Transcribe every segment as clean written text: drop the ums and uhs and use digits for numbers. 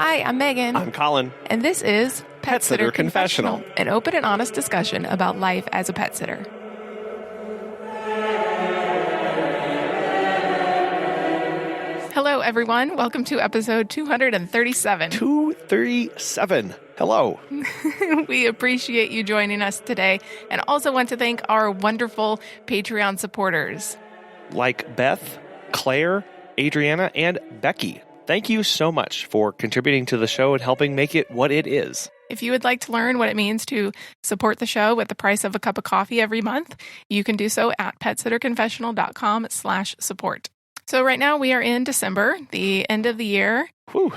Hi, I'm Megan. I'm Colin. And this is Pet Sitter Confessional, an open and honest discussion about life as a pet sitter. Hello, everyone. Welcome to episode 237. 237. Hello. We appreciate you joining us today and also want to thank our wonderful Patreon supporters. Like Beth, Claire, Adriana, and Becky. Thank you so much for contributing to the show and helping make it what it is. If you would like to learn what it means to support the show at the price of a cup of coffee every month, you can do so at petsitterconfessional.com/support. So right now we are in December, the end of the year. Whew.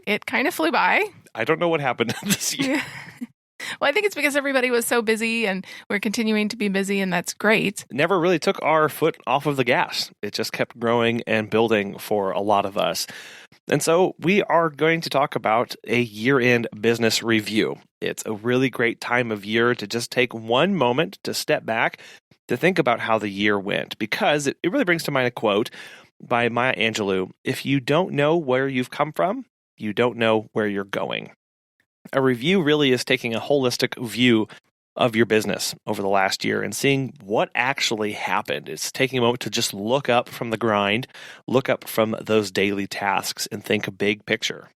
It kind of flew by. I don't know what happened this year. Well, I think it's because everybody was so busy and we're continuing to be busy, and that's great. Never really took our foot off of the gas. It just kept growing and building for a lot of us. And so we are going to talk about a year-end business review. It's a really great time of year to just take one moment to step back to think about how the year went, because it really brings to mind a quote by Maya Angelou: "If you don't know where you've come from, you don't know where you're going." A review really is taking a holistic view of your business over the last year and seeing what actually happened. It's taking a moment to just look up from the grind, look up from those daily tasks, and think a big picture.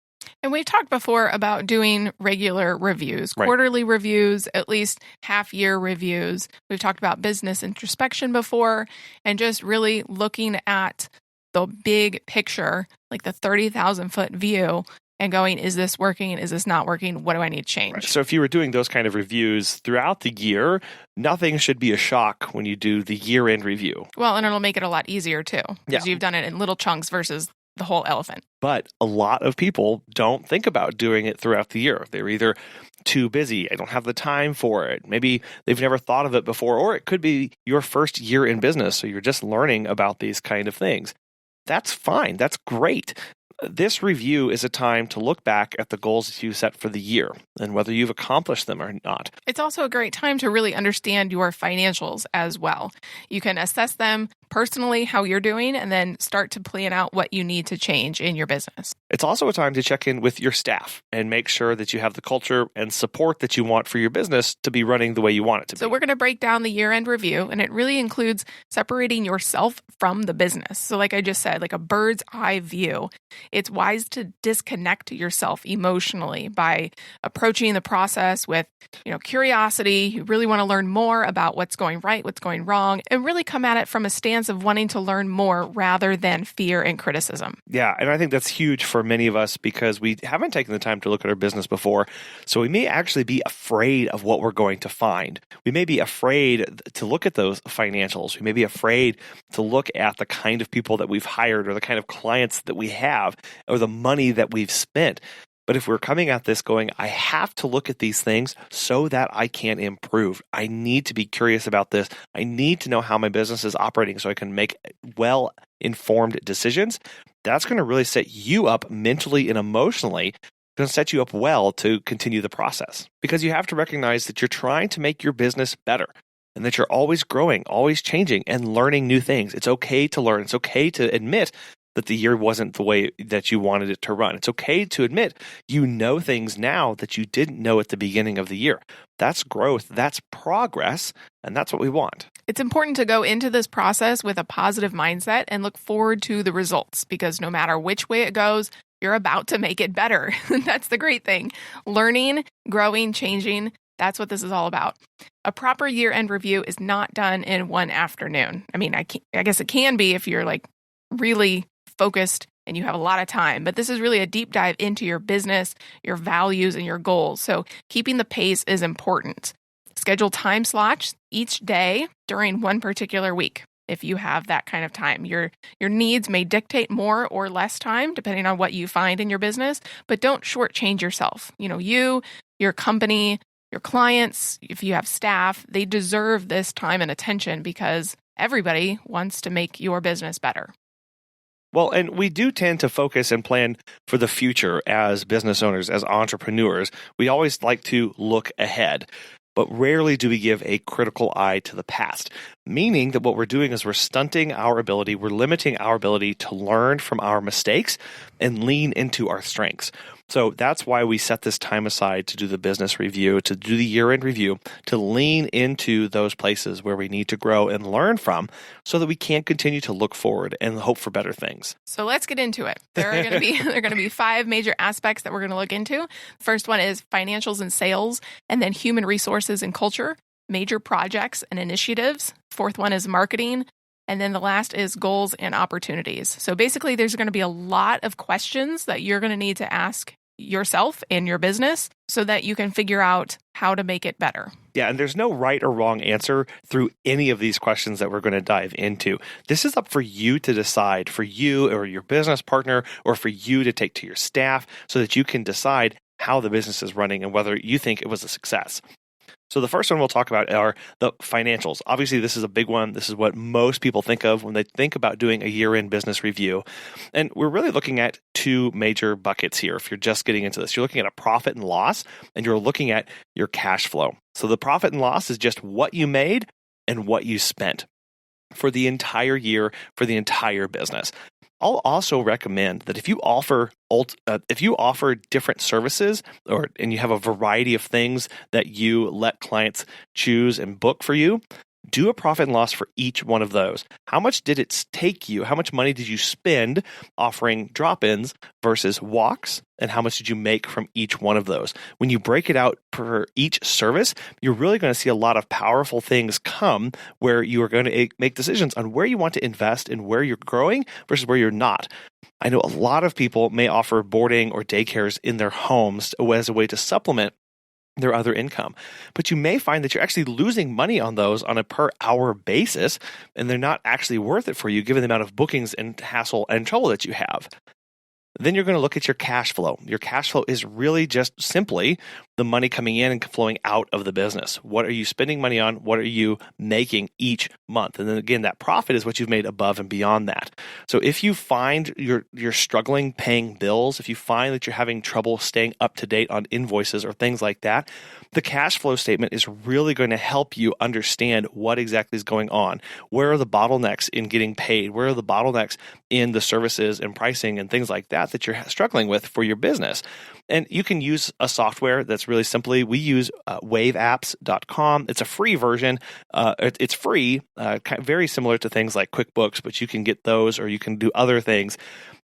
And we've talked before about doing regular reviews, Right. Quarterly reviews, at least half-year reviews. We've talked about business introspection before, and just really looking at the big picture, like the 30,000-foot view, and going, is this working? Is this not working? What do I need to change? Right. So if you were doing those kind of reviews throughout the year, nothing should be a shock when you do the year-end review. Well, and it'll make it a lot easier, too, because Yeah. you've done it in little chunks versus the whole elephant. But a lot of people don't think about doing it throughout the year. They're either too busy, I don't have the time for it. Maybe they've never thought of it before, or it could be your first year in business, so you're just learning about these kind of things. That's fine. That's great. This review is a time to look back at the goals that you set for the year and whether you've accomplished them or not. It's also a great time to really understand your financials as well. You can assess them personally, how you're doing, and then start to plan out what you need to change in your business. It's also a time to check in with your staff and make sure that you have the culture and support that you want for your business to be running the way you want it to be. So we're going to break down the year-end review, and it really includes separating yourself from the business. So like I just said, like a bird's eye view. It's wise to disconnect yourself emotionally by approaching the process with, curiosity. You really want to learn more about what's going right, what's going wrong, and really come at it from a stance of wanting to learn more rather than fear and criticism. Yeah, and I think that's huge for many of us because we haven't taken the time to look at our business before. So we may actually be afraid of what we're going to find. We may be afraid to look at those financials. We may be afraid to look at the kind of people that we've hired or the kind of clients that we have or the money that we've spent. But if we're coming at this going, I have to look at these things so that I can improve. I need to be curious about this. I need to know how my business is operating so I can make well-informed decisions. That's going to really set you up mentally and emotionally. It's going to set you up well to continue the process, because you have to recognize that you're trying to make your business better and that you're always growing, always changing and learning new things. It's okay to learn. It's okay to admit that the year wasn't the way that you wanted it to run. It's okay to admit you know things now that you didn't know at the beginning of the year. That's growth, that's progress, and that's what we want. It's important to go into this process with a positive mindset and look forward to the results, because no matter which way it goes, you're about to make it better. That's the great thing. Learning, growing, changing, that's what this is all about. A proper year-end review is not done in one afternoon. I mean, I guess it can be if you're like really focused and you have a lot of time, but this is really a deep dive into your business, your values, and your goals. So keeping the pace is important. Schedule time slots each day during one particular week if you have that kind of time. Your needs may dictate more or less time depending on what you find in your business, but don't shortchange yourself. You, your company, your clients, if you have staff, they deserve this time and attention because everybody wants to make your business better. Well, and we do tend to focus and plan for the future as business owners, as entrepreneurs. We always like to look ahead, but rarely do we give a critical eye to the past. meaning that what we're doing is we're stunting our ability, we're limiting our ability to learn from our mistakes and lean into our strengths. So that's why we set this time aside to do the business review, to do the year-end review, to lean into those places where we need to grow and learn from so that we can continue to look forward and hope for better things. So let's get into it. There are going to be 5 major aspects that we're going to look into. First one is financials and sales, and then human resources and culture, major projects and initiatives. Fourth one is marketing. And then the last is goals and opportunities. So basically, there's going to be a lot of questions that you're going to need to ask yourself and your business so that you can figure out how to make it better. Yeah, and there's no right or wrong answer through any of these questions that we're going to dive into. This is up for you to decide, for you or your business partner, or for you to take to your staff so that you can decide how the business is running and whether you think it was a success. So the first one we'll talk about are the financials. Obviously, this is a big one. This is what most people think of when they think about doing a year-end business review. And we're really looking at 2 major buckets here. If you're just getting into this, you're looking at a profit and loss, and you're looking at your cash flow. So the profit and loss is just what you made and what you spent for the entire year, for the entire business. I'll also recommend that if you offer different services and you have a variety of things that you let clients choose and book for you, do a profit and loss for each one of those. How much did it take you? How much money did you spend offering drop-ins versus walks? And how much did you make from each one of those? When you break it out per each service, you're really going to see a lot of powerful things come where you are going to make decisions on where you want to invest and where you're growing versus where you're not. I know a lot of people may offer boarding or daycares in their homes as a way to supplement their other income. But you may find that you're actually losing money on those on a per hour basis, and they're not actually worth it for you given the amount of bookings and hassle and trouble that you have. Then you're going to look at your cash flow. Your cash flow is really just simply the money coming in and flowing out of the business. What are you spending money on? What are you making each month? And then again, that profit is what you've made above and beyond that. So if you find you're struggling paying bills, if you find that you're having trouble staying up to date on invoices or things like that, the cash flow statement is really going to help you understand what exactly is going on. Where are the bottlenecks in getting paid? Where are the bottlenecks in the services and pricing and things like that you're struggling with for your business? And you can use a software that's really simply, we use waveapps.com. It's a free version. It's free, very similar to things like QuickBooks, but you can get those or you can do other things.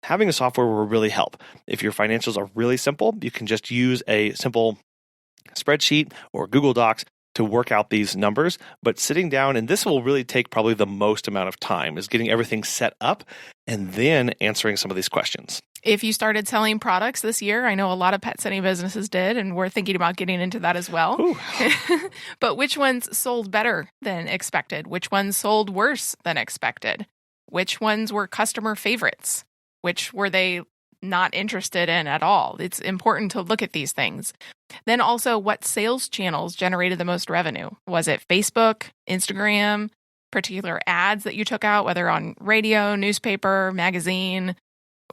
Having a software will really help. If your financials are really simple, you can just use a simple spreadsheet or Google Docs to work out these numbers. But sitting down, and this will really take probably the most amount of time, is getting everything set up and then answering some of these questions. If you started selling products this year, I know a lot of pet sitting businesses did, and we're thinking about getting into that as well. But which ones sold better than expected? Which ones sold worse than expected? Which ones were customer favorites? Which were they not interested in at all? It's important to look at these things. Then also, what sales channels generated the most revenue? Was it Facebook, Instagram, particular ads that you took out, whether on radio, newspaper, magazine,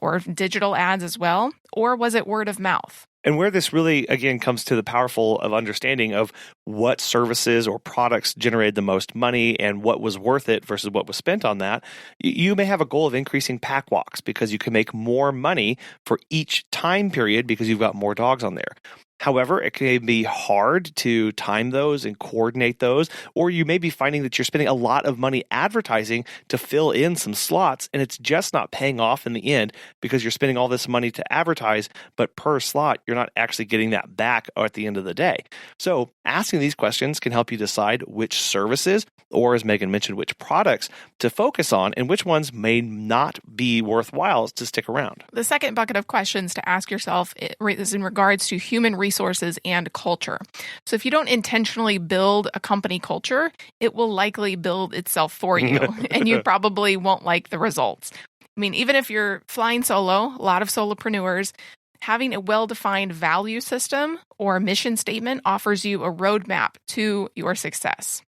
or digital ads as well? Or was it word of mouth? And where this really, again, comes to the powerful of understanding of what services or products generated the most money and what was worth it versus what was spent on that, you may have a goal of increasing pack walks because you can make more money for each time period because you've got more dogs on there. However, it can be hard to time those and coordinate those, or you may be finding that you're spending a lot of money advertising to fill in some slots, and it's just not paying off in the end because you're spending all this money to advertise, but per slot, you're not actually getting that back at the end of the day. So asking these questions can help you decide which services, or as Megan mentioned, which products to focus on and which ones may not be worthwhile to stick around. The second bucket of questions to ask yourself is in regards to human resources and culture. So if you don't intentionally build a company culture, it will likely build itself for you, and you probably won't like the results. I mean, even if you're flying solo, a lot of solopreneurs, having a well-defined value system or mission statement offers you a roadmap to your success.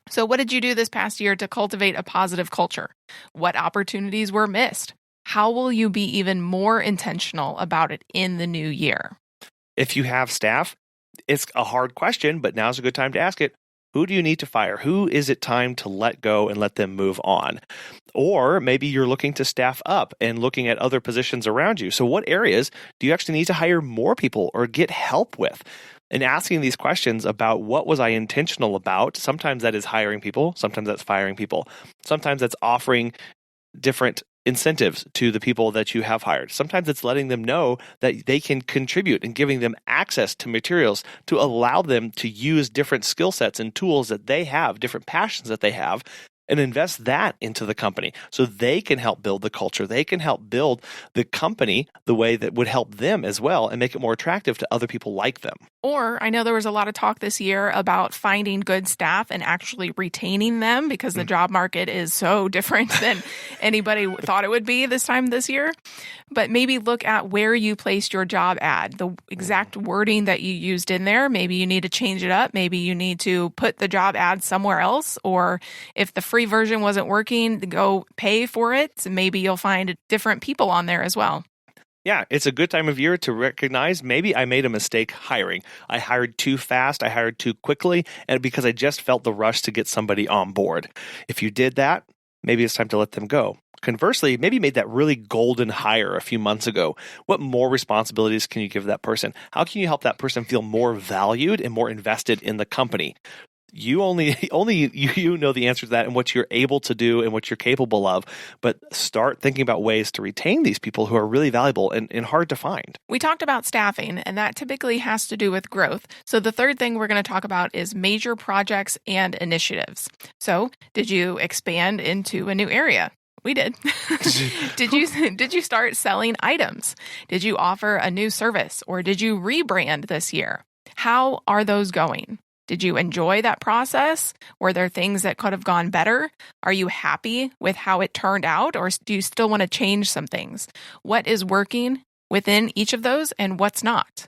So what did you do this past year to cultivate a positive culture? What opportunities were missed? How will you be even more intentional about it in the new year? If you have staff, it's a hard question, but now's a good time to ask it. Who do you need to fire? Who is it time to let go and let them move on? Or maybe you're looking to staff up and looking at other positions around you. So what areas do you actually need to hire more people or get help with? And asking these questions about what was I intentional about? Sometimes that is hiring people. Sometimes that's firing people. Sometimes that's offering different incentives to the people that you have hired. Sometimes it's letting them know that they can contribute and giving them access to materials to allow them to use different skill sets and tools that they have, different passions that they have, and invest that into the company so they can help build the culture. They can help build the company the way that would help them as well and make it more attractive to other people like them. Or I know there was a lot of talk this year about finding good staff and actually retaining them because the job market is so different than anybody thought it would be this time this year. But maybe look at where you placed your job ad, the exact wording that you used in there. Maybe you need to change it up. Maybe you need to put the job ad somewhere else. Or if the free version wasn't working, go pay for it. Maybe you'll find different people on there as well. Yeah, it's a good time of year to recognize maybe I made a mistake hiring. I hired too fast, I hired too quickly, and because I just felt the rush to get somebody on board. If you did that, maybe it's time to let them go. Conversely, maybe you made that really golden hire a few months ago. What more responsibilities can you give that person? How can you help that person feel more valued and more invested in the company? You only you know the answer to that and what you're able to do and what you're capable of. But start thinking about ways to retain these people who are really valuable and hard to find. We talked about staffing, and that typically has to do with growth. So the third thing we're going to talk about is major projects and initiatives. So did you expand into a new area? We did. Did you start selling items? Did you offer a new service, or did you rebrand this year? How are those going? Did you enjoy that process? Were there things that could have gone better? Are you happy with how it turned out, or do you still want to change some things? What is working within each of those and what's not?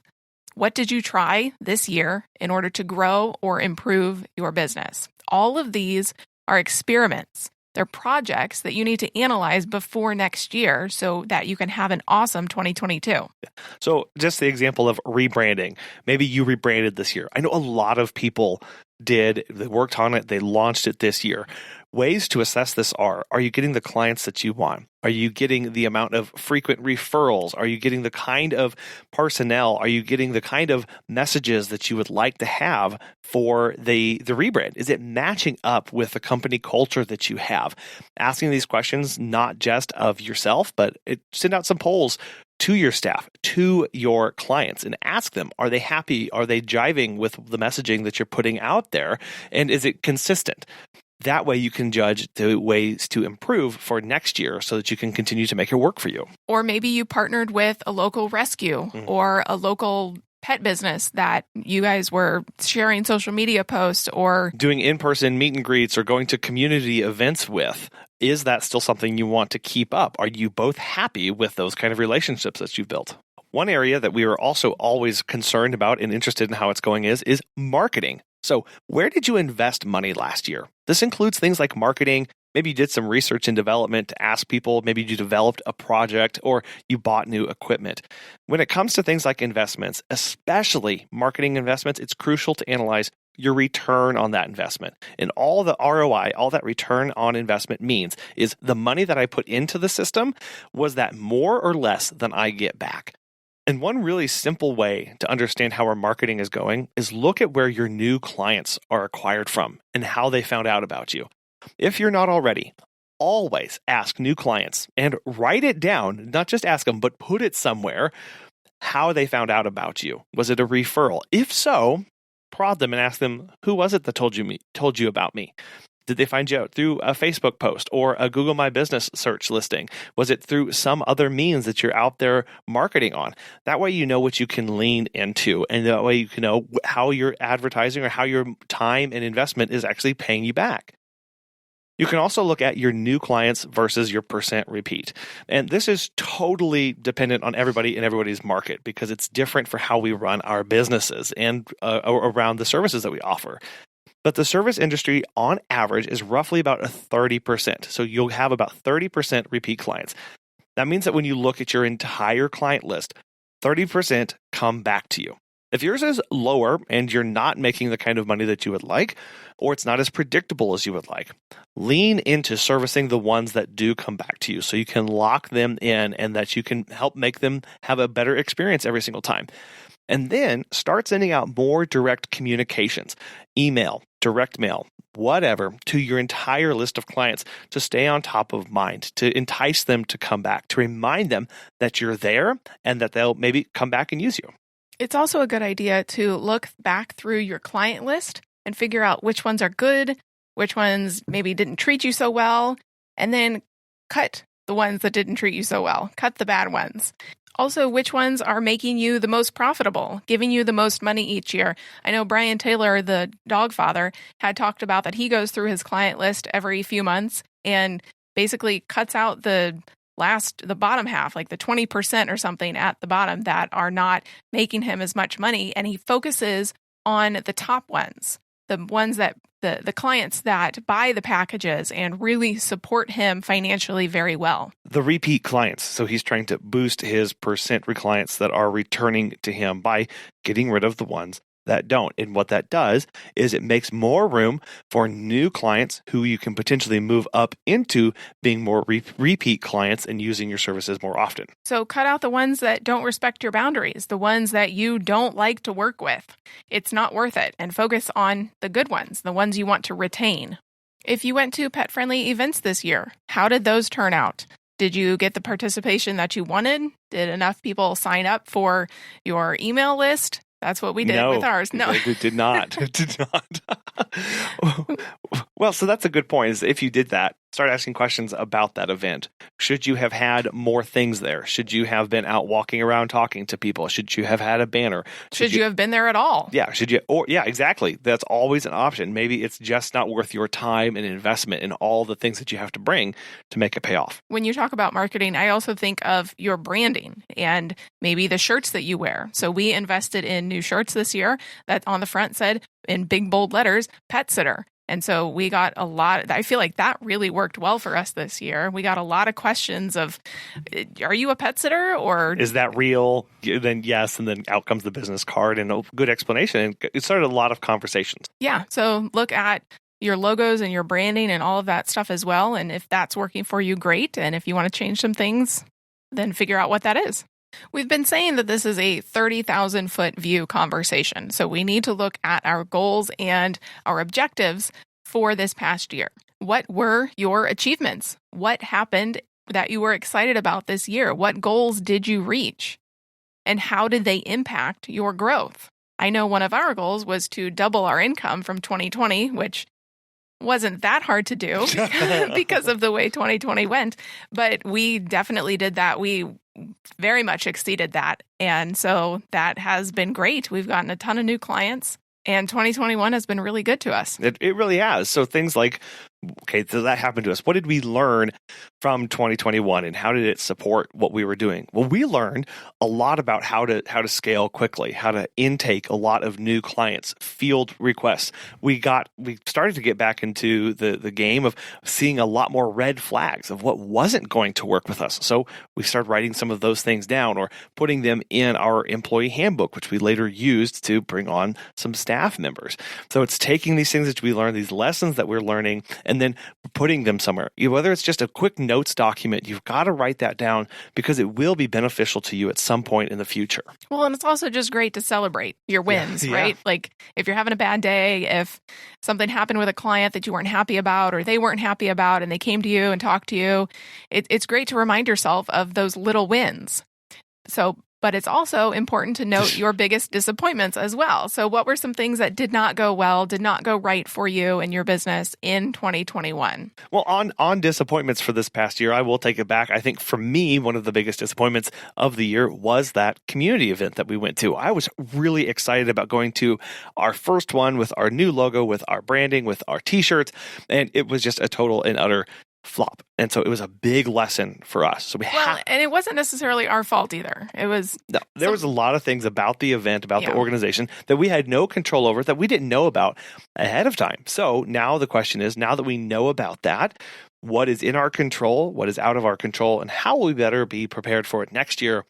What did you try this year in order to grow or improve your business? All of these are experiments. They're projects that you need to analyze before next year so that you can have an awesome 2022. So just the example of rebranding. Maybe you rebranded this year. I know a lot of people did. They worked on it. They launched it this year. Ways to assess this are you getting the clients that you want? Are you getting the amount of frequent referrals? Are you getting the kind of personnel? Are you getting the kind of messages that you would like to have for the rebrand? Is it matching up with the company culture that you have? Asking these questions, not just of yourself, but send out some polls to your staff, to your clients, and ask them, are they happy? Are they jiving with the messaging that you're putting out there? And is it consistent? That way you can judge the ways to improve for next year so that you can continue to make it work for you. Or maybe you partnered with a local rescue or a local pet business that you guys were sharing social media posts or doing in-person meet and greets or going to community events with. Is that still something you want to keep up? Are you both happy with those kind of relationships that you've built? One area that we are also always concerned about and interested in how it's going is marketing. So where did you invest money last year? This includes things like marketing. Maybe you did some research and development to ask people. Maybe you developed a project or you bought new equipment. When it comes to things like investments, especially marketing investments, it's crucial to analyze your return on that investment. And all the ROI, all that return on investment means is the money that I put into the system, was that more or less than I get back? And one really simple way to understand how our marketing is going is look at where your new clients are acquired from and how they found out about you. If you're not already, always ask new clients and write it down, not just ask them, but put it somewhere, how they found out about you. Was it a referral? If so, prod them and ask them, who was it that told you about me? Did they find you out through a Facebook post or a Google My Business search listing? Was it through some other means that you're out there marketing on? That way you know what you can lean into, and that way you can know how your advertising or how your time and investment is actually paying you back. You can also look at your new clients versus your percent repeat. And this is totally dependent on everybody in everybody's market because it's different for how we run our businesses and around the services that we offer. But the service industry, on average, is roughly about 30%. So you'll have about 30% repeat clients. That means that when you look at your entire client list, 30% come back to you. If yours is lower and you're not making the kind of money that you would like, or it's not as predictable as you would like, lean into servicing the ones that do come back to you so you can lock them in and that you can help make them have a better experience every single time. And then start sending out more direct communications, email, direct mail, whatever, to your entire list of clients to stay on top of mind, to entice them to come back, to remind them that you're there and that they'll maybe come back and use you. It's also a good idea to look back through your client list and figure out which ones are good, which ones maybe didn't treat you so well, and then cut the ones that didn't treat you so well. Cut the bad ones. Also, which ones are making you the most profitable, giving you the most money each year. I know Brian Taylor, the dog father, had talked about that he goes through his client list every few months and basically cuts out the bottom half, like the 20% or something at the bottom that are not making him as much money. And he focuses on the top ones, the ones that the clients that buy the packages and really support him financially very well. The repeat clients. So he's trying to boost his percent clients that are returning to him by getting rid of the ones that don't. And what that does is it makes more room for new clients who you can potentially move up into being more repeat clients and using your services more often. So cut out the ones that don't respect your boundaries, the ones that you don't like to work with. It's not worth it. And focus on the good ones, the ones you want to retain. If you went to pet-friendly events this year, how did those turn out? Did you get the participation that you wanted? Did enough people sign up for your email list? That's what we did with ours. No, it did not. It did not. Well, so that's a good point. Is if you did that, start asking questions about that event. Should you have had more things there? Should you have been out walking around talking to people? Should you have had a banner? Should you have been there at all? Yeah. Should you? Or yeah, exactly. That's always an option. Maybe it's just not worth your time and investment in all the things that you have to bring to make it pay off. When you talk about marketing, I also think of your branding and maybe the shirts that you wear. So we invested in new shirts this year that on the front said in big bold letters, Pet Sitter. And so we got a lot. I feel like that really worked well for us this year. We got a lot of questions of, are you a pet sitter or is that real? Then yes. And then out comes the business card and a good explanation. And it started a lot of conversations. Yeah. So look at your logos and your branding and all of that stuff as well. And if that's working for you, great. And if you want to change some things, then figure out what that is. We've been saying that this is a 30,000-foot view conversation, so we need to look at our goals and our objectives for this past year. What were your achievements? What happened that you were excited about this year? What goals did you reach? And how did they impact your growth? I know one of our goals was to double our income from 2020, which wasn't that hard to do because of the way 2020 went, but we definitely did that. We very much exceeded that. And so that has been great. We've gotten a ton of new clients and 2021 has been really good to us. It really has. So things like, okay, so that happened to us. What did we learn from 2021 and how did it support what we were doing? Well, we learned a lot about how to scale quickly, how to intake a lot of new clients, field requests. We started to get back into the game of seeing a lot more red flags of what wasn't going to work with us. So we started writing some of those things down or putting them in our employee handbook, which we later used to bring on some staff members. So it's taking these things that we learned, these lessons that we're learning, and then putting them somewhere. Whether it's just a quick notes document, you've got to write that down because it will be beneficial to you at some point in the future. Well, and it's also just great to celebrate your wins, right? Like if you're having a bad day, if something happened with a client that you weren't happy about or they weren't happy about and they came to you and talked to you, it's great to remind yourself of those little wins. But it's also important to note your biggest disappointments as well. So what were some things that did not go well, did not go right for you and your business in 2021? Well, on disappointments for this past year, I will take it back. I think for me, one of the biggest disappointments of the year was that community event that we went to. I was really excited about going to our first one with our new logo, with our branding, with our t-shirts, and it was just a total and utter flop. And so it was a big lesson for us. So and it wasn't necessarily our fault either. There was a lot of things about the event, about the organization that we had no control over, that we didn't know about ahead of time. So now the question is, now that we know about that, what is in our control, what is out of our control, and how will we better be prepared for it next year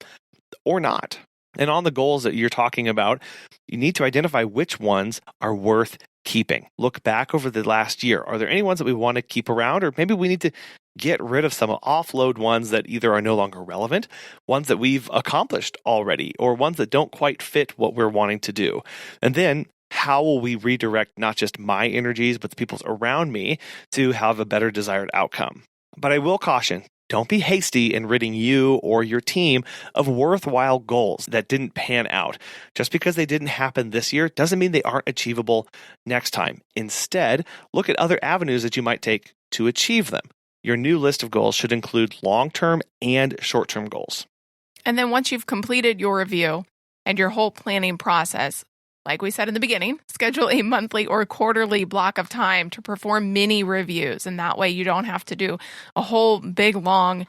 or not? And on the goals that you're talking about, you need to identify which ones are worth keeping. Look back over the last year. Are there any ones that we want to keep around? Or maybe we need to get rid of some, offload ones that either are no longer relevant, ones that we've accomplished already, or ones that don't quite fit what we're wanting to do. And then how will we redirect not just my energies, but the people's around me to have a better desired outcome? But I will caution, don't be hasty in ridding you or your team of worthwhile goals that didn't pan out. Just because they didn't happen this year doesn't mean they aren't achievable next time. Instead, look at other avenues that you might take to achieve them. Your new list of goals should include long-term and short-term goals. And then once you've completed your review and your whole planning process, like we said in the beginning, schedule a monthly or quarterly block of time to perform mini reviews. And that way you don't have to do a whole big, long,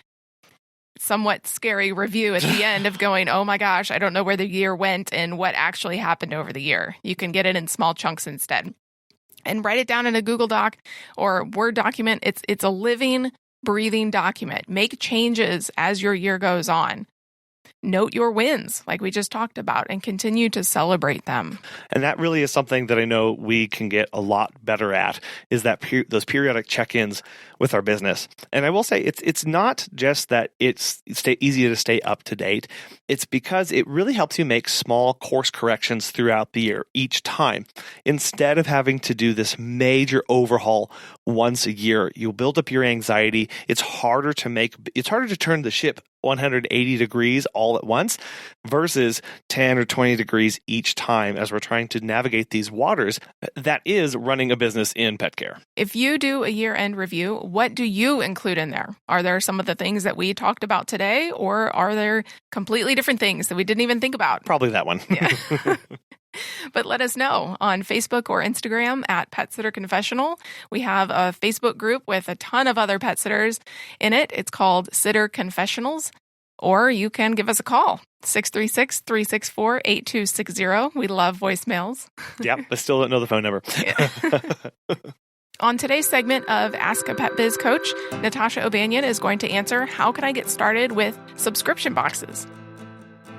somewhat scary review at the end of going, oh my gosh, I don't know where the year went and what actually happened over the year. You can get it in small chunks instead. And write it down in a Google Doc or Word document. It's a living, breathing document. Make changes as your year goes on. Note your wins, like we just talked about, and continue to celebrate them. And that really is something that I know we can get a lot better at, is that those periodic check-ins with our business. And I will say it's not just that it's easy to stay up to date. It's because it really helps you make small course corrections throughout the year each time. Instead of having to do this major overhaul once a year, you'll build up your anxiety. It's harder to turn the ship 180 degrees all at once versus 10 or 20 degrees each time as we're trying to navigate these waters that is running a business in pet care. If you do a year-end review, what do you include in there? Are there some of the things that we talked about today, or are there completely different things that we didn't even think about? Probably that one. Yeah. But let us know on Facebook or Instagram at Pet Sitter Confessional. We have a Facebook group with a ton of other pet sitters in it. It's called Sitter Confessionals. Or you can give us a call, 636-364-8260. We love voicemails. Yep, I still don't know the phone number. On today's segment of Ask a Pet Biz Coach, Natasha O'Banion is going to answer, how can I get started with subscription boxes?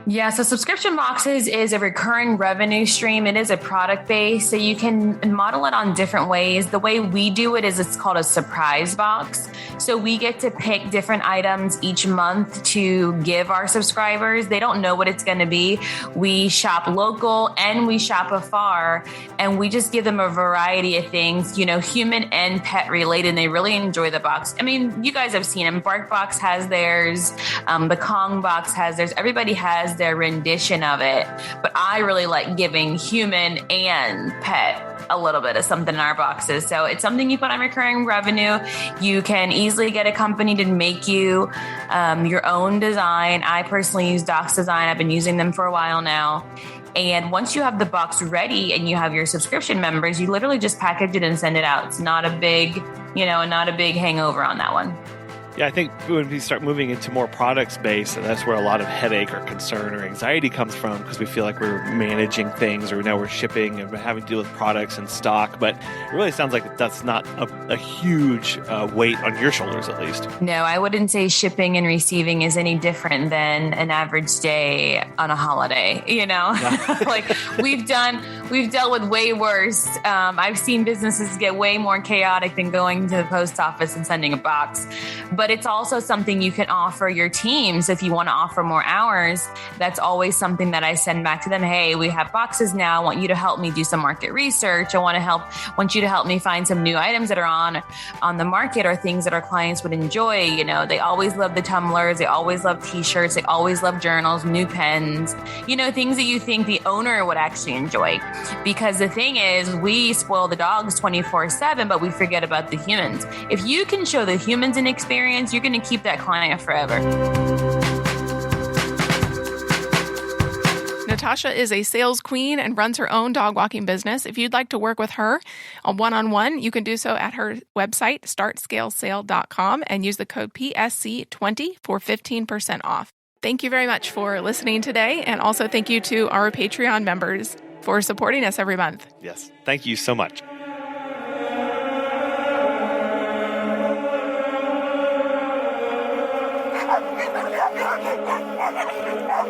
Yeah, so subscription boxes is a recurring revenue stream. It is a product base, so you can model it on different ways. The way we do it is it's called a surprise box. So we get to pick different items each month to give our subscribers. They don't know what it's going to be. We shop local and we shop afar, and we just give them a variety of things, human and pet related, and they really enjoy the box. I mean, you guys have seen them. BarkBox has theirs. The Kong box has theirs. Everybody has their rendition of it, but I really like giving human and pet a little bit of something in our boxes. So it's something you put on recurring revenue. You can easily get a company to make you your own design. I personally use Doc's Design. I've been using them for a while now. And once you have the box ready and you have your subscription members, you literally just package it and send it out. It's not a big, not a big hangover on that one. Yeah, I think when we start moving into more products-based, and that's where a lot of headache or concern or anxiety comes from, because we feel like we're managing things, or now we're shipping and we're having to deal with products and stock. But it really sounds like that's not a huge weight on your shoulders, at least. No, I wouldn't say shipping and receiving is any different than an average day on a holiday. Yeah. Like we've dealt with way worse. I've seen businesses get way more chaotic than going to the post office and sending a box. But it's also something you can offer your teams if you want to offer more hours. That's always something that I send back to them. Hey, we have boxes now. I want you to help me do some market research. I want you to help me find some new items that are on the market, or things that our clients would enjoy. They always love the tumblers. They always love t-shirts. They always love journals, new pens, things that you think the owner would actually enjoy. Because the thing is, we spoil the dogs 24/7, but we forget about the humans. If you can show the humans an experience, you're going to keep that client forever. Natasha is a sales queen and runs her own dog walking business. If you'd like to work with her one-on-one, you can do so at her website, startscalesale.com, and use the code PSC20 for 15% off. Thank you very much for listening today, and also thank you to our Patreon members for supporting us every month. Yes, thank you so much. Ha ha ha ha ha!